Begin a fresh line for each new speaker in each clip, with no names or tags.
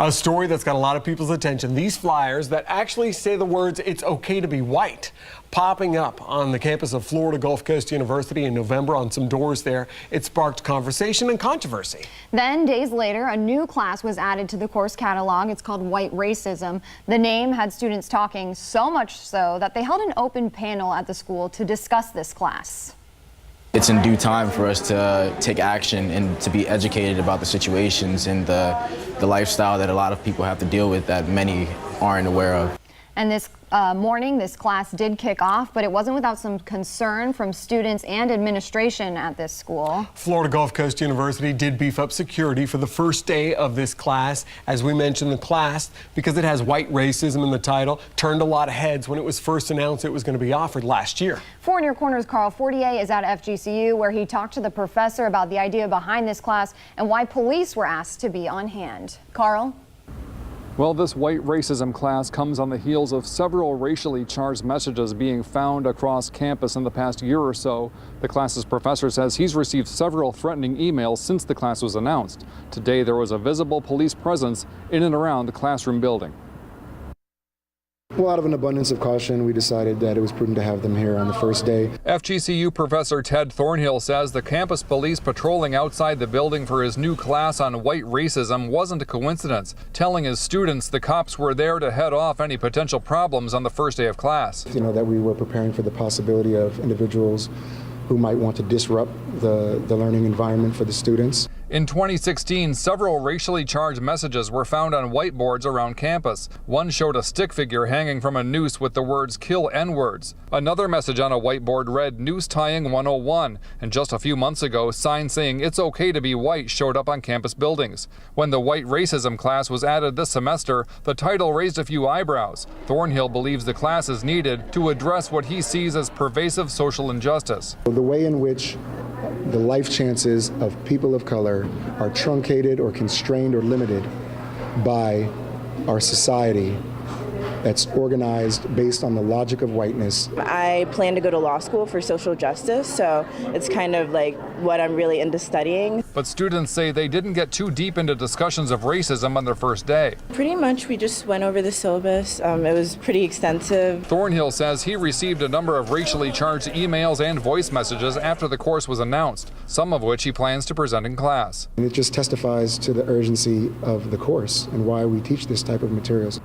A story that's got a lot of people's attention. These flyers that actually say the words, "It's okay to be white," popping up on the campus of Florida Gulf Coast University in November on some doors there. It sparked conversation and controversy.
Then, days later, a new class was added to the course catalog. It's called White Racism. The name had students talking, so much so that they held an open panel at the school to discuss this class.
It's in due time for us to take action and to be educated about the situations and the lifestyle that a lot of people have to deal with that many aren't aware of.
And this morning, this class did kick off, but it wasn't without some concern from students and administration at this school.
Florida Gulf Coast University did beef up security for the first day of this class. As we mentioned, the class, because it has white racism in the title, turned a lot of heads when it was first announced it was going to be offered last year. 4 in Your Corner's Carl Fortier is at FGCU, where he talked to the professor about the idea behind this class and why police were asked to be on hand. Carl?
Well, this white racism class comes on the heels of several racially charged messages being found across campus in the past year or so. The class's professor says he's received several threatening emails since the class was announced. Today, there was a visible police presence in and around the classroom building.
Well, out of an abundance of caution, we decided that it was prudent to have them here on the first day.
FGCU Professor Ted Thornhill says the campus police patrolling outside the building for his new class on white racism wasn't a coincidence, telling his students the cops were there to head off any potential problems on the first day of class.
You know, that we were preparing for the possibility of individuals who might want to disrupt the learning environment for the students.
In 2016, several racially charged messages were found on whiteboards around campus. One showed a stick figure hanging from a noose with the words "kill N-words." Another message on a whiteboard read "Noose Tying 101." And just a few months ago, signs saying "It's okay to be white" showed up on campus buildings. When the white racism class was added this semester, the title raised a few eyebrows. Thornhill believes the class is needed to address what he sees as pervasive social injustice.
The way in which the life chances of people of color are truncated or constrained or limited by our society that's organized based on the logic of whiteness.
I plan to go to law school for social justice, so it's kind of like what I'm really into studying.
But students say they didn't get too deep into discussions of racism on their first day.
Pretty much we just went over the syllabus. It was pretty extensive.
Thornhill says he received a number of racially charged emails and voice messages after the course was announced, some of which he plans to present in class.
And it just testifies to the urgency of the course and why we teach this type of materials.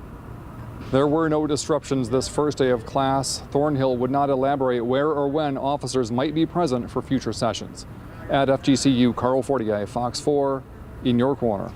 There were no disruptions this first day of class. Thornhill would not elaborate where or when officers might be present for future sessions. At FGCU, Carl Fortier, Fox 4, in your corner.